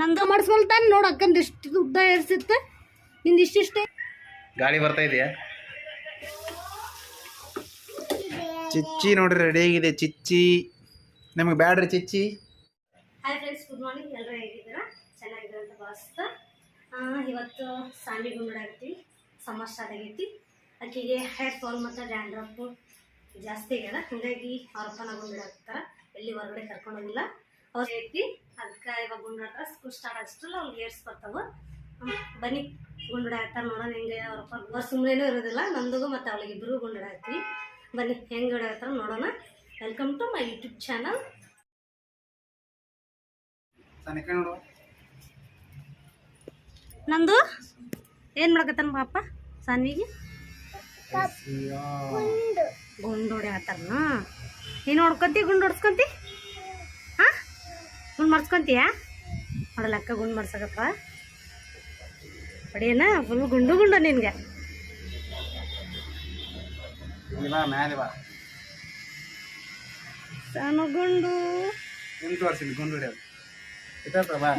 ನಂದು ಮಾಡಿಸ್ಕೊಳ್ತಾನೆ ನೋಡು ಅಕ್ಕಂದು ಇಷ್ಟು ಉದ್ದ ಏರ್ಸಿತ್ತೆ ನಿಂದು ಇಷ್ಟಿಷ್ಟೇ ಗಾಳಿ ಬರ್ತಾ ಇದೆಯಾ ಚಿಚ್ಚಿ ನೋಡ್ರಿ ರೆಡಿ ಆಗಿದೆ ಚಿಚ್ಚಿ ನಿಮಗೆ ಬ್ಯಾಡ್ರಿ ಚಿಚ್ಚಿ ಹಾಯ್ ಫ್ರೆಂಡ್ಸ್ ಗುಡ್ ಮಾರ್ನಿಂಗ್ ಎಲ್ಲರೂ ಹೇಗಿದ್ದೀರಾ ಚೆನ್ನಾಗಿದ್ದೀರಾ ಅಂತ ಭಾವಿಸ್ತಾ ಇವತ್ತು ಸಾಮಿ ಗುಂಡಾಗೈತಿ ಸಮ್ಮರ್ ಸ್ಟಾರ್ಟ್ ಆಗೈತಿ ಆಕೆಗೆ ಹೇರ್ ಫಾಲ್ ಮತ್ತು ಡ್ಯಾಂಡ್ರಫ್ ಜಾಸ್ತಿ ಆಗ್ಯದ ಹಾಗಾಗಿ ಅವ್ರಪ್ಪನ ಗುಂಡಾಗ್ತಾರೆ ಎಲ್ಲಿ ಹೊರಗಡೆ ಕರ್ಕೊಂಡೋಗಿಲ್ಲ ಅವ್ರು ಐತಿ ಅದಕ್ಕೆ ಇವಾಗ ಗುಂಡಾಡ್ತಾರೆ ಸ್ಕೂಲ್ ಸ್ಟಾರ್ಟ್ ಆಗಿಷ್ಟಲ್ಲ ಅವ್ರಿಗೆ ಏರ್ಸ್ ಬರ್ತಾವೆ ಬನ್ನಿ ಗುಂಡಾಡ್ತಾರೆ ನೋಡೋಣ ಹೆಂಗೆ ಅವ್ರಪ್ಪ ಸುಮ್ಮನೆ ಇರೋದಿಲ್ಲ ನಂದಿಗೂ ಮತ್ತು ಅವಳಿಗೆ ಇಬ್ಬರು ಗುಂಡಾಡ್ತೀವಿ ಬನ್ನಿ ಹೆಂಗೆ ಗುಂಡಾಡ್ತಾರೆ ನೋಡೋಣ welcome to my YouTube channel ನಂದು ಏನು ಮಾಡಕತ್ತಾನ ಪಾಪ ಸಾನ್ವಿಗೆ ಗುಂಡು ಹೊಡ್ಯಾತಾರನ ನೀನು ಹೊಡ್ಕೊಂತಿ ಗುಂಡು ಹೊಡ್ಸ್ಕೊಂತಿ ಹಾಂ ಗುಂಡು ಮಾಡ್ಸ್ಕೊಂತೀಯಾ ನೋಡಲ್ಲ ಅಕ್ಕ ಗುಂಡು ಮಾಡ್ಸಕತ್ತ ಹೊಡಿಯನ ಫುಲ್ ಗುಂಡು ಗುಂಡು ನಿನ್ಗೆ ಸಣ್ಣ ಗುಂಡು ಗುಂಡು ಹೊಡ್ಯೋದು ಬಾ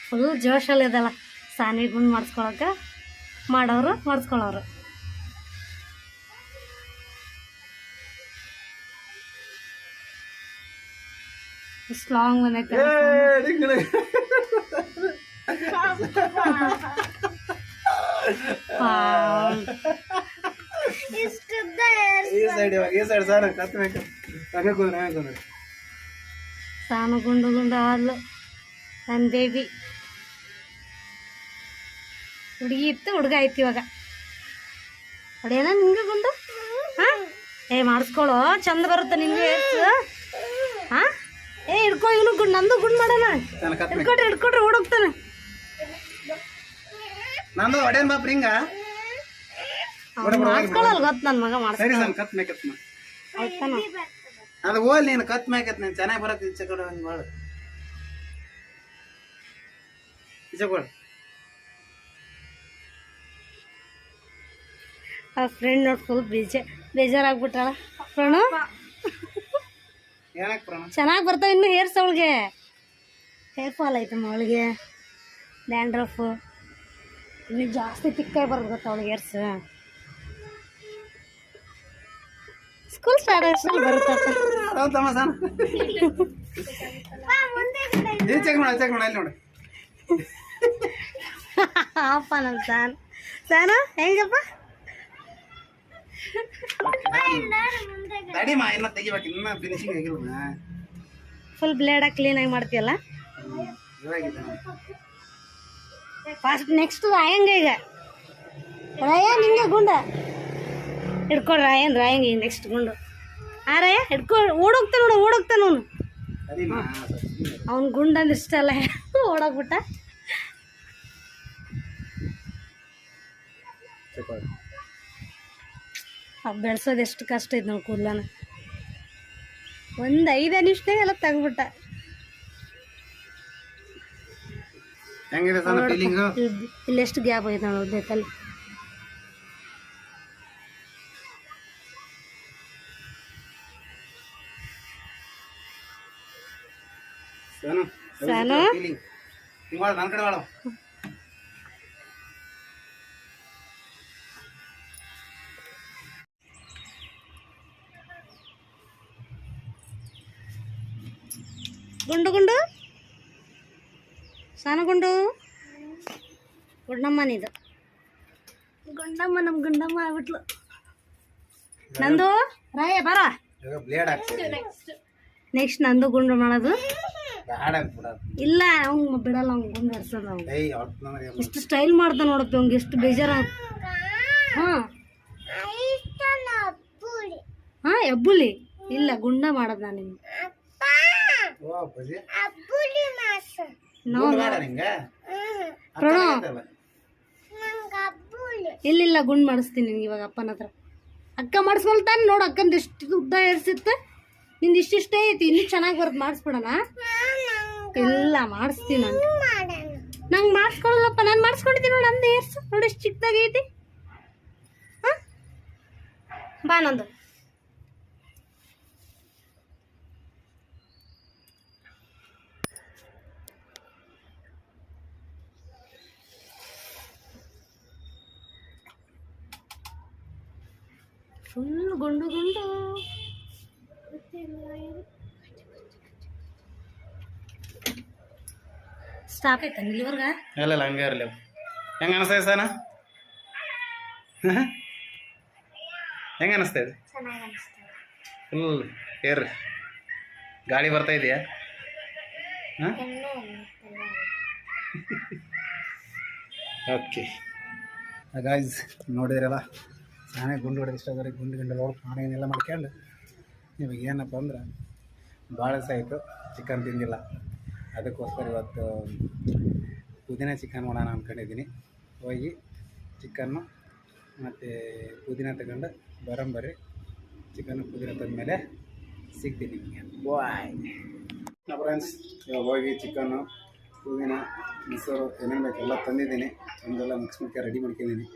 ಫುಲ್ ಜೋಶಲ್ಲಿ ಇದಲ್ಲ ಸಾನ್ವಿ ಗುಂಡು ಮಾಡಿಸ್ಕೊಳಕ್ಕೆ ಮಾಡೋರು ಮಾಡಿಸ್ಕೊಳ್ಳೋರು ಇಷ್ಟು ಲಾಂಗ್ ಬಂದೈತೆ ಸಾನು ಗುಂಡು ಗುಂಡು ಹಾಲು ನನ್ನ ಬೇಬಿ ಹುಡುಗಿ ಇತ್ತು ಹುಡುಗ ಆಯ್ತು ಇವಾಗ ಹೊಡೆಯೋಣ ನಿಂಗೆ ಗುಂಡು ಹಾಂ ಮಾಡಿಸ್ಕೊಳ್ಳೋ ಚಂದ ಬರುತ್ತೆ ನಿಂಗೆ ಏರ್ಸು ಹಾಂ ಹಿಡ್ಕೊ ಇವನು ಗುಂಡು ನಂದು ಗುಂಡು ಮಾಡೋಣ ಹಿಡ್ಕೊಡ್ರಿ ಓಡೋಗ್ತಾನೆ ನಂದು ಹೊಡೆಯನ್ ಬಾಪ್ರಿ ಹಿಂಗ ಮಾಡಿಸ್ಕೊಳ್ಳಲ್ಲ ಗೊತ್ತು ನನ್ನ ಮಗ ಮಾಡಿಸ್ತಾನ ಅದು ಹೋಲ್ ನೀನು ಕತ್ ಮ್ಯಾಕತ್ ನೀನು ಚೆನ್ನಾಗಿ ಬರತ್ತೆ ಈಚೆ ಕಡೆ ಹಂಗೆ ಮಾಡು ಈಚೆ ಕೊಡು ಆ ಫ್ರೆಂಡ್ ನೋಡಿ ಫುಲ್ ಬೇಜಾರಾಗ್ಬಿಟ್ಟಾಳ ಪ್ರಣು ಏನಕ್ಕೆ ಪ್ರಣು ಚೆನ್ನಾಗಿ ಬರ್ತಾವೆ ಇನ್ನೂ ಹೇರ್ಸ್ ಅವಳಿಗೆ ಹೇರ್ ಫಾಲ್ ಐತಮ್ಮ ಅವಳಿಗೆ ಡ್ಯಾಂಡ್ರಫ್ ಇನ್ನೂ ಜಾಸ್ತಿ ತಿಕ್ಕಾಗಿ ಬರೋದು ಗೊತ್ತಾ ಅವಳಿಗೆ ಹೇರ್ಸ್ ಸ್ಕೂಲ್ ಸ್ಟಾರ್ಟ್ ಅಷ್ಟಲ್ಲಿ ಬರುತ್ತಪ್ಪ ಚೆಕ್ ಮಾಡ ಅಲ್ಲಿ ನೋಡಿ ಅಪ್ಪ ನಮ್ಮ ಸಾನು ಹೆಂಗಪ್ಪ ತಡಿಮಾ ಇನ್ನ ತೆಗಿಬೇಕು ಇನ್ನ ಫಿನಿಶಿಂಗ್ ಆಗಿಲ್ಲ ಫುಲ್ ಬ್ಲೇಡಾಗಿ ಕ್ಲೀನಾಗಿ ಮಾಡ್ತೀಯಲ್ಲ ಫಸ್ಟ್ ನೆಕ್ಸ್ಟ್ ರಾಯಂಗ ಈಗ ರಾಯನ್ ಹಿಂಗೆ ಗುಂಡ ಹಿಡ್ಕೊಡ್ರಿ ರಾಯಂಗೆ ನೆಕ್ಸ್ಟ್ ಗುಂಡು ರಾಯ ಓಡೋಗ್ತಾನೆ ನೋಡು ಓಡೋಗ್ತಾನೆ ಅವನು ಅವ್ನು ಗುಂಡು ಅಂದ್ರೆ ಇಷ್ಟ ಅಲ್ಲ ಓಡೋಗ್ಬಿಟ್ಟ ಬೆಳೆಸೋದು ಎಷ್ಟು ಕಷ್ಟ ಐತೆ ನಾವು ಕೂದಲನ ಒಂದು 5 ನಿಮಿಷದಾಗ ಎಲ್ಲ ತೆಗ್ಬಿಟ್ಟ ಇಲ್ಲೆಷ್ಟು ಗ್ಯಾಪ್ ಐತೆ ನೋಡಿ ಬೇಕಲ್ಲಿ ಸಾನು ನನ್ನ ಕಡೆ ಮಾಡು ಗುಂಡು ಗುಂಡು ಸಾನು ಗುಂಡು ಗುಂಡಮ್ಮನಿದು ಗುಂಡಮ್ಮ ನಮ್ಮ ಗುಂಡಮ್ಮ ಆಗ್ಬಿಟ್ಲು ನಂದು ರಾಯ ಬರ ನೆಕ್ಸ್ಟ್ ನಂದು ಗುಂಡು ಮಾಡೋದು ಇಲ್ಲ ಅವ್ನು ಬಿಡಲ್ಲ ಅವ್ನು ಗುಂಡು ಹರ್ಸೋದು ಅವ್ನು ಎಷ್ಟು ಸ್ಟೈಲ್ ಮಾಡ್ದ ನೋಡಪ್ಪ ಅವ್ನಿಗೆ ಎಷ್ಟು ಬೇಜಾರ ಹಾಂ ಹಾಂ ಎಬ್ಬುಲಿ ಇಲ್ಲ ಗುಂಡ ಮಾಡೋದು ನಾನು ನಿಮ್ಗೆ ಇಲ್ಲಿಲ್ಲ ಗುಂಡು ಮಾಡಿಸ್ತೀನಿ ನಿನ್ಗೆ ಇವಾಗ ಅಪ್ಪನ ಹತ್ರ ಅಕ್ಕ ಮಾಡಿಸ್ಕೊಳ್ತಾನೆ ನೋಡು ಅಕ್ಕಂದು ಎಷ್ಟು ಉದ್ದ ಏರ್ಸಿತ್ತೆ ನಿಂದು ಇಷ್ಟಿಷ್ಟೇ ಐತಿ ಇನ್ನೂ ಚೆನ್ನಾಗಿ ಬರೋದು ಮಾಡಿಸ್ಬಿಡೋಣ ಎಲ್ಲ ಮಾಡಿಸ್ತೀನಿ ನಾನು. ನಂಗೆ ಮಾಡಿಸ್ಕೊಳಲ್ಲಪ್ಪ, ನಾನು ಮಾಡಿಸ್ಕೊಂಡಿದ್ದೀನಿ ನೋಡಿ. ಅಂದೆ ಏರ್ಸು ನೋಡಿ, ಎಷ್ಟು ಚಿಕ್ಕದಾಗೈತಿ. ಹಾಂ ಬಾ ನಂದು. ಫುಲ್ ಗುಂಡು ಗುಂಡು. ಸ್ಟಾಪ್ ಆಯ್ತಾ ಇಲ್ಲಿವರ್ಗ? ಇಲ್ಲ ಹಂಗೆ ಇರಲಿ. ಹೆಂಗೆ ಅನಿಸ್ತದೆ ಸನ? ಹೆಂಗೆ ಅನಿಸ್ತಾ ಇದೆ? ಚೆನ್ನಾಗಿ ಅನಿಸ್ತದೆ. ಫುಲ್ ಏರ್ ಗಾಳಿ ಬರ್ತಾ ಇದೆಯಾ? ಹಾಂ ಓಕೆ ಗಾಯ್ಸ್, ನೋಡಿದ್ರಲ್ಲ ನಾನೇ ಗುಂಡು ಹೊಡೆದು ಇಷ್ಟ ಆದ್ರೆ ಗುಂಡು ಹೊಡೆದು ನಾನೇನೆಲ್ಲ ಮಾಡ್ಕೊಂಡು ನಿಮಗೆ ಏನಪ್ಪ ಅಂದ್ರೆ ಭಾಳ ದಿವಸ ಆಯಿತು ಚಿಕನ್ ತಿಂದಿಲ್ಲ. ಅದಕ್ಕೋಸ್ಕರ ಇವತ್ತು ಪುದೀನ ಚಿಕನ್ ಮಾಡೋಣ ಅಂದ್ಕೊಂಡಿದ್ದೀನಿ. ಹೋಗಿ ಚಿಕನ್ನು ಮತ್ತು ಪುದೀನ ತಗೊಂಡು ಬರಂಬರ್ರಿ. ಚಿಕನ್ನು ಪುದೀನ ತಂದಮೇಲೆ ಸಿಗ್ತೀನಿ ನಿಮಗೆ. Bye friends. ಇವಾಗ ಹೋಗಿ ಚಿಕನ್ನು ಪುದೀನ ಮೊಸರು ಏನೇನು ಬೇಕು ಎಲ್ಲ ತಂದಿದ್ದೀನಿ. ಒಂದೆಲ್ಲ ಮಿಕ್ಸ್ ಮಾಡ್ಕೊಂಡು ರೆಡಿ ಮಾಡ್ಕೊಂಡಿದ್ದೀನಿ.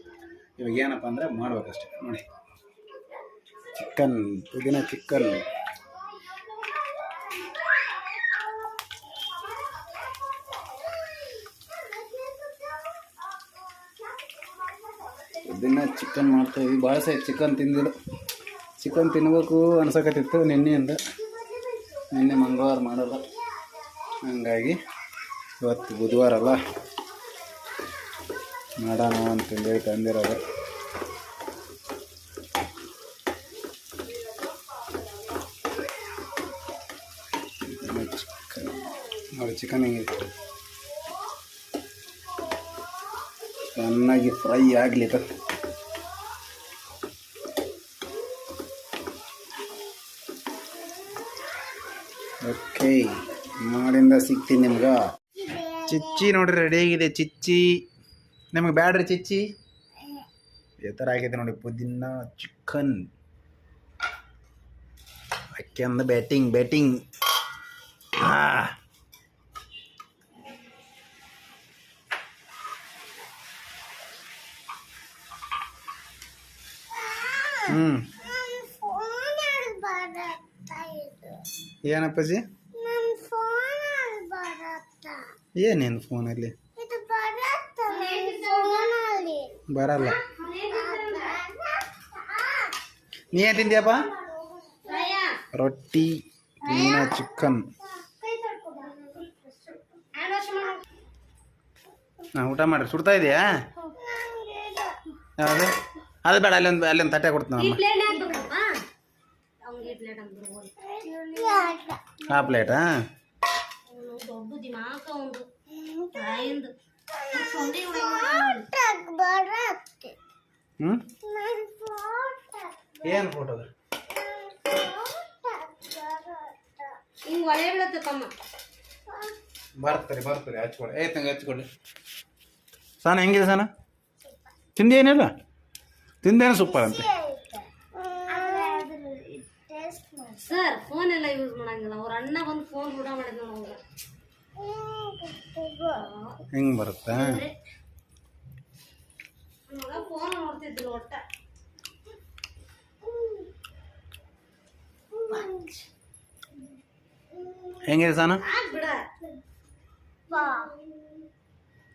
ಇವಾಗ ಏನಪ್ಪ ಅಂದರೆ ಮಾಡ್ಬೇಕಷ್ಟೆ. ನೋಡಿ ಚಿಕನ್, ಪುದೀನ ಚಿಕನ್. ಪುದೀನ ಚಿಕನ್ ಮಾಡ್ತಾಯಿದ್ವಿ. ಭಾಳ ಸಹ ಚಿಕನ್ ತಿಂದಿಲ್ಲ. ಚಿಕನ್ ತಿನ್ನಬೇಕು ಅನ್ಸಕತ್ತಿತ್ತು ನಿನ್ನೆಯಿಂದ. ನಿನ್ನೆ ಮಂಗಳವಾರ ಮಾಡೋಲ್ಲ, ಹಂಗಾಗಿ ಇವತ್ತು ಬುಧವಾರ ಅಲ್ಲ ಮಾಡೋಣ ಅಂತಂದೇಳಿ ತಂದಿರೋದು. ಚಿಕನ್ ನೋಡಿ, ಚಿಕನ್ ಹೆಂಗಿದೆ ಚೆನ್ನಾಗಿ ಫ್ರೈ ಆಗಲಿ. ಓಕೆ, ಮಾಡಿಂದ ಸಿಗ್ತೀನಿ ನಿಮ್ಗೆ. ಚಿಚ್ಚಿ ನೋಡ್ರಿ ರೆಡಿ ಆಗಿದೆ. ಚಿಚ್ಚಿ ನಿಮಗೆ ಬ್ಯಾಡ್ರಿ ಚಿಚ್ಚಿ ಈ ಥರ ಆಗಿದೆ ನೋಡಿ. ಪುದೀನ ಚಿಕನ್ ಅಕ್ಕಿ ಅಂದ ಬ್ಯಾಟಿಂಗ್. ಏನಪ್ಪಾಜಿ? ಏನೇನು ಫೋನಲ್ಲಿ ಬರಲ್ಲ. ನೀ ಏನು ತಿಂದ್ಯಪ್ಪ? ರೊಟ್ಟಿ, ಪುದೀನ ಚಿಕನ್. ಹಾಂ, ಊಟ ಮಾಡ್ರಿ. ಸುಡ್ತಾ ಇದೆಯಾ? ಯಾವುದು? ಅದು ಬೇಡ, ಅಲ್ಲೊಂದು ತಟ್ಟೆ ಕೊಡ್ತೀನಿ ನಮ್ಮ. ಆ ಪ್ಲೇಟಾ? ಏನು ಫೋಟೋ? ಬರ್ತಾರೆ ಹಚ್ಕೊಡಿ. ತಂಗ ಹಚ್ಕೊಡಿ. ಸಾನ ಹೆಂಗಿದೆ ಸಾನ? ತಿಂದೇನಿಲ್ಲ? ತಿಂದೇನು ಸೂಪರ್ ಅಂತೆ. ಸರ್ ಫೋನ್ ಎಲ್ಲ ಯೂಸ್ ಮಾಡಂಗಿಲ್ಲ. ಅವ್ರ ಅಣ್ಣ ಬಂದು ಫೋನ್ ಊಟ ಮಾಡಿದ್ರು ನಾವು. ಹೆಂಗೆ ಬರುತ್ತಾ? ಫೋನ್ ನೋಡ್ತಿದ್ರು ಒಟ್ಟ. ಹೆಂಗಿದೆ ಸಾನ? ಬಿಡ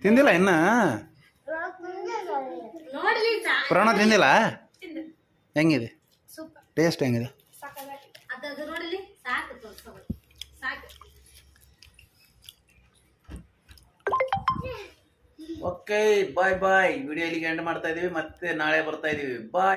ತಿಂದಿಲ್ಲ ಇನ್ನ? ನೋಡ್ಲಿ ಪುರಾಣ ತಿಂದಿಲ್ಲ? ಹೆಂಗಿದೆ ಸೂಪರ್ ಟೇಸ್ಟ್? ಹೆಂಗಿದೆ ಅದು ನೋಡಲಿ. ಸಾಕು ಸಾಕು. ಓಕೆ, ಬಾಯ್. ವಿಡಿಯೋ ಇಲ್ಲಿಗೆ ಎಂಡ್ ಮಾಡ್ತಾ ಇದೀವಿ. ಮತ್ತೆ ನಾಳೆ ಬರ್ತಾ ಇದೀವಿ. ಬಾಯ್.